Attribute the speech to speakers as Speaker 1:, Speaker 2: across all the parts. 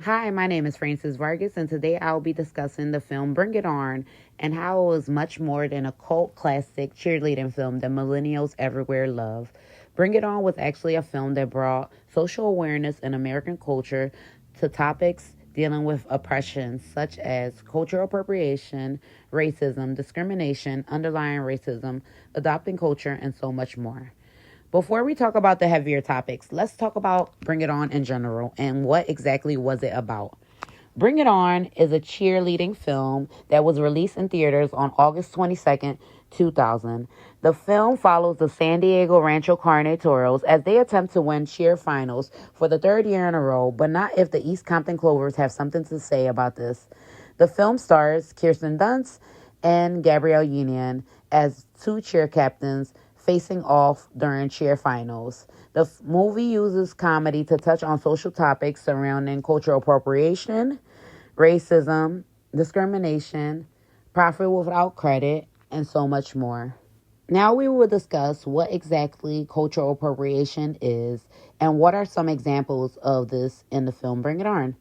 Speaker 1: Hi, my name is Frances Vargas, and today I'll be discussing the film Bring It On and how it was much more than a cult classic cheerleading film that millennials everywhere love. Bring It On was actually a film that brought social awareness in American culture to topics dealing with oppression such as cultural appropriation, racism, discrimination, underlying racism, adopting culture, and so much more. Before we talk about the heavier topics, let's talk about Bring It On in general and what exactly was it about. Bring It On is a cheerleading film that was released in theaters on August 22nd, 2000. The film follows the San Diego Rancho Carne Toros as they attempt to win cheer finals for the third year in a row, but not if the East Compton Clovers have something to say about this. The film stars Kirsten Dunst and Gabrielle Union as two cheer captains facing off during cheer finals. The movie uses comedy to touch on social topics surrounding cultural appropriation, racism, discrimination, profit without credit, and so much more. Now we will discuss what exactly cultural appropriation is and what are some examples of this in the film Bring It On.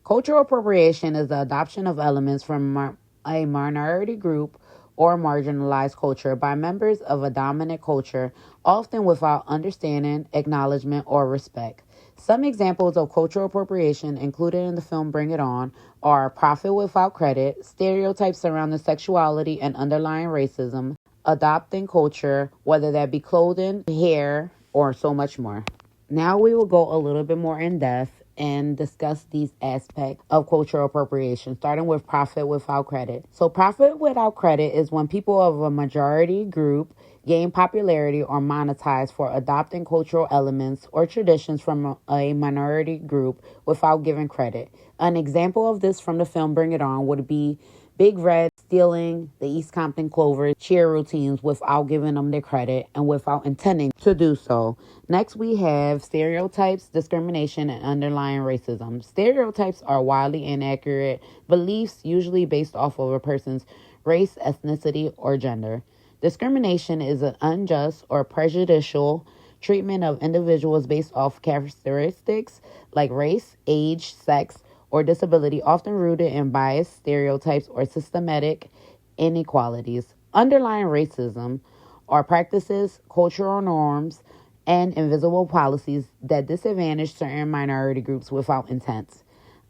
Speaker 1: Cultural appropriation is the adoption of elements from a minority group or marginalized culture by members of a dominant culture, often without understanding, acknowledgement, or respect. Some examples of cultural appropriation included in the film Bring It On are profit without credit, stereotypes surrounding sexuality and underlying racism, adopting culture, whether that be clothing, hair, or so much more. Now we will go a little bit more in depth and discuss these aspects of cultural appropriation, starting with profit without credit. So profit without credit is when people of a majority group gain popularity or monetize for adopting cultural elements or traditions from a minority group without giving credit. An example of this from the film Bring It On would be Big Red stealing the East Compton Clover cheer routines without giving them their credit and without intending to do so. Next, we have stereotypes, discrimination, and underlying racism. Stereotypes are wildly inaccurate beliefs usually based off of a person's race, ethnicity, or gender. Discrimination is an unjust or prejudicial treatment of individuals based off characteristics like race, age, sex, or disability, often rooted in biased stereotypes or systematic inequalities. Underlying racism are practices, cultural norms, and invisible policies that disadvantage certain minority groups without intent.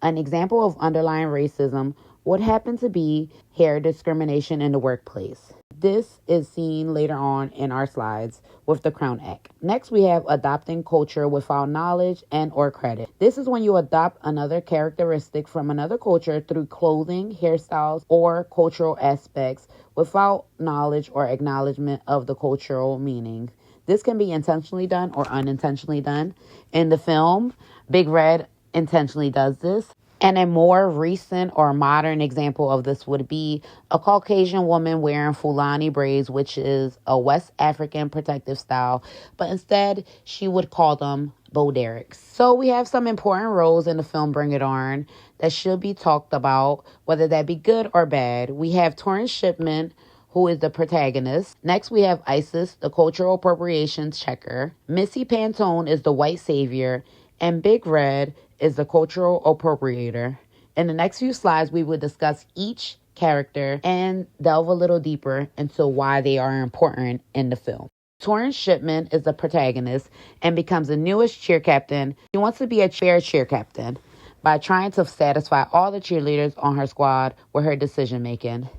Speaker 1: An example of underlying racism would happen to be hair discrimination in the workplace. This is seen later on in our slides with the Crown Act. Next, we have adopting culture without knowledge and or credit. This is when you adopt another characteristic from another culture through clothing, hairstyles, or cultural aspects without knowledge or acknowledgement of the cultural meaning. This can be intentionally done or unintentionally done. In the film, Big Red intentionally does this. And a more recent or modern example of this would be a Caucasian woman wearing Fulani braids, which is a West African protective style, but instead she would call them Bo Derricks. So we have some important roles in the film Bring It On that should be talked about, whether that be good or bad. We have Torrance Shipman, who is the protagonist. Next, we have Isis, the cultural appropriation checker. Missy Pantone is the white savior. And Big Red is the cultural appropriator. In the next few slides, we will discuss each character and delve a little deeper into why they are important in the film. Torrance Shipman is the protagonist and becomes the newest cheer captain. She wants to be a fair cheer captain by trying to satisfy all the cheerleaders on her squad with her decision making.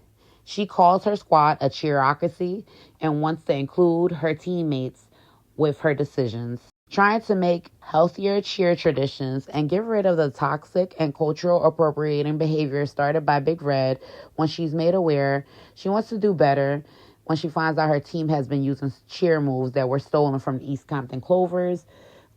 Speaker 1: She calls her squad a cheerocracy and wants to include her teammates with her decisions. Trying to make healthier cheer traditions and get rid of the toxic and cultural appropriating behavior started by Big Red. When she's made aware, she wants to do better when she finds out her team has been using cheer moves that were stolen from the East Compton Clovers,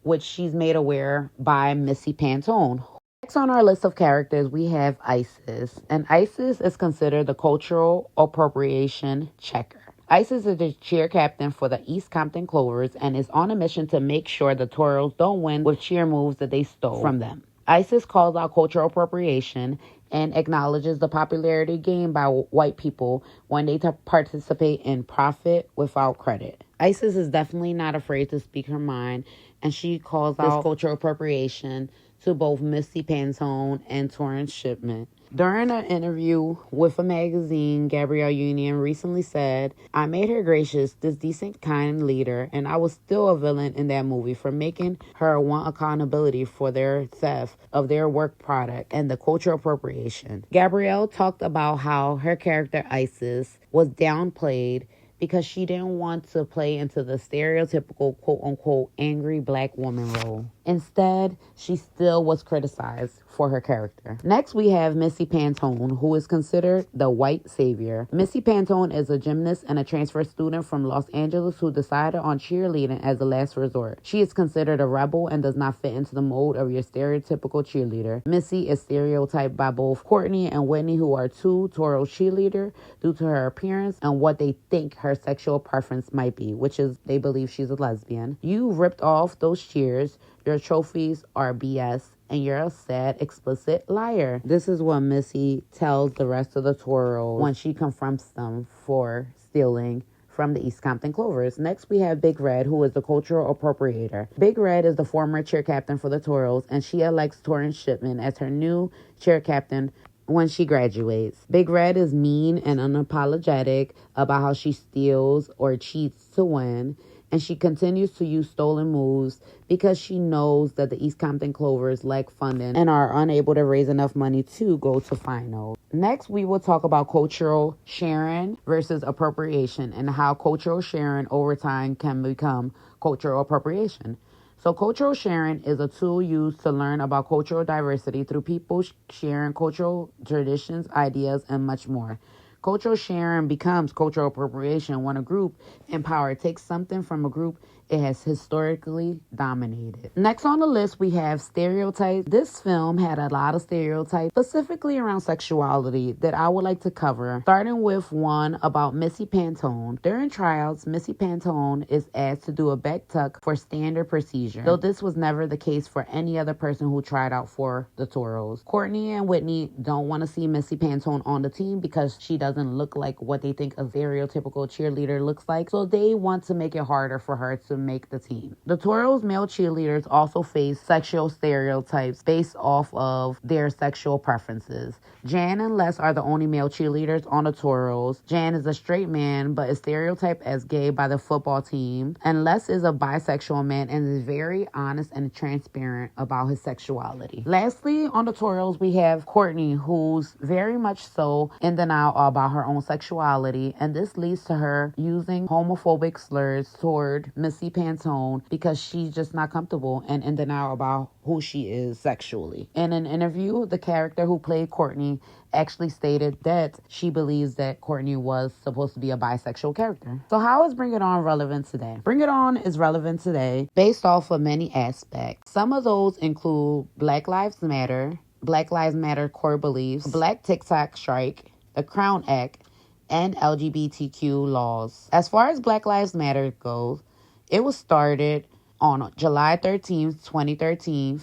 Speaker 1: which she's made aware by Missy Pantone. Next on our list of characters, we have Isis, and Isis is considered the cultural appropriation checker. Isis is the cheer captain for the East Compton Clovers and is on a mission to make sure the Toros don't win with cheer moves that they stole from them. Isis calls out cultural appropriation and acknowledges the popularity gained by white people when they participate in profit without credit. Isis is definitely not afraid to speak her mind, and she calls out cultural appropriation to both Missy Pantone and Torrance Shipman. During an interview with a magazine, Gabrielle Union recently said, "I made her gracious, this decent, kind leader, and I was still a villain in that movie for making her want accountability for their theft of their work product and the cultural appropriation." Gabrielle talked about how her character Isis was downplayed because she didn't want to play into the stereotypical quote-unquote angry black woman role. Instead, she still was criticized for her character. Next, we have Missy Pantone, who is considered the white savior. Missy Pantone is a gymnast and a transfer student from Los Angeles who decided on cheerleading as a last resort. She is considered a rebel and does not fit into the mold of your stereotypical cheerleader. Missy is stereotyped by both Courtney and Whitney, who are two Toro cheerleaders, due to her appearance and what they think her sexual preference might be, which is they believe she's a lesbian. You ripped off those cheers. Your trophies are BS, and you're a sad, explicit liar. This is what Missy tells the rest of the Toros when she confronts them for stealing from the East Compton Clovers. Next, we have Big Red, who is the cultural appropriator. Big Red is the former cheer captain for the Toros, and she elects Torrance Shipman as her new cheer captain when she graduates. Big Red is mean and unapologetic about how she steals or cheats to win, and she continues to use stolen moves because she knows that the East Compton Clovers lack funding and are unable to raise enough money to go to finals. Next, we will talk about cultural sharing versus appropriation and how cultural sharing over time can become cultural appropriation. So cultural sharing is a tool used to learn about cultural diversity through people sharing cultural traditions, ideas, and much more. Cultural sharing becomes cultural appropriation when a group in power takes something from a group it has historically dominated. Next on the list, we have stereotypes. This film had a lot of stereotypes, specifically around sexuality, that I would like to cover, starting with one about Missy Pantone. During trials, Missy Pantone is asked to do a back tuck for standard procedure, though this was never the case for any other person who tried out for the Toros. Courtney and Whitney don't want to see Missy Pantone on the team because she doesn't look like what they think a stereotypical cheerleader looks like, so they want to make it harder for her to make the team. The Toros male cheerleaders also face sexual stereotypes based off of their sexual preferences. Jan and Les are the only male cheerleaders on the Toros. Jan is a straight man but is stereotyped as gay by the football team, and Les is a bisexual man and is very honest and transparent about his sexuality. Lastly, on the Toros, we have Courtney, who's very much so in denial about her own sexuality, and this leads to her using homophobic slurs toward Missy Pantone because she's just not comfortable and in denial about who she is sexually. In an interview, the character who played Courtney actually stated that she believes that Courtney was supposed to be a bisexual character. So how is Bring It On relevant today? Bring It On is relevant today based off of many aspects. Some of those include Black Lives Matter, Black Lives Matter core beliefs, Black TikTok strike, the Crown Act, and LGBTQ laws. As far as Black Lives Matter goes, it was started on July 13th, 2013,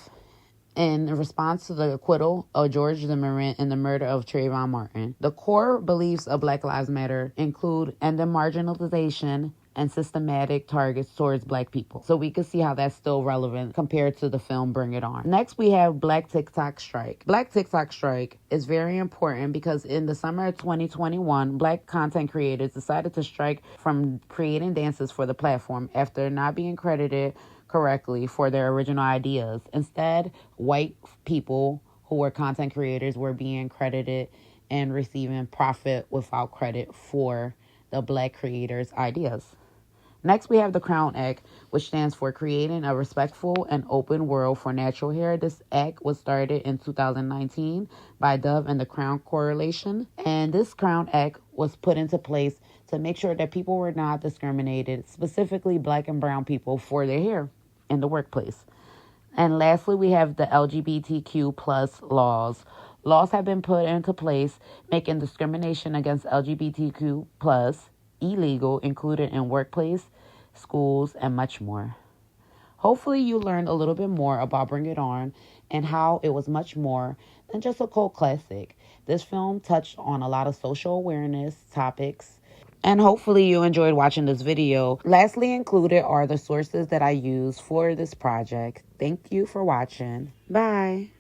Speaker 1: in response to the acquittal of George Zimmerman in the murder of Trayvon Martin. The core beliefs of Black Lives Matter include ending marginalization and systematic targets towards Black people. So we can see how that's still relevant compared to the film Bring It On. Next, we have Black TikTok Strike. Black TikTok Strike is very important because in the summer of 2021, Black content creators decided to strike from creating dances for the platform after not being credited correctly for their original ideas. Instead, white people who were content creators were being credited and receiving profit without credit for the Black creators' ideas. Next, we have the Crown Act, which stands for Creating a Respectful and Open World for Natural Hair. This act was started in 2019 by Dove and the Crown Coalition. And this Crown Act was put into place to make sure that people were not discriminated, specifically Black and brown people, for their hair in the workplace. And lastly, we have the LGBTQ plus laws. Laws have been put into place making discrimination against LGBTQ plus illegal, included in workplace, schools, and much more. Hopefully you learned a little bit more about Bring It On and how it was much more than just a cult classic. This film touched on a lot of social awareness topics And hopefully you enjoyed watching this video. Lastly included are the sources that I use for this project. Thank you for watching. Bye.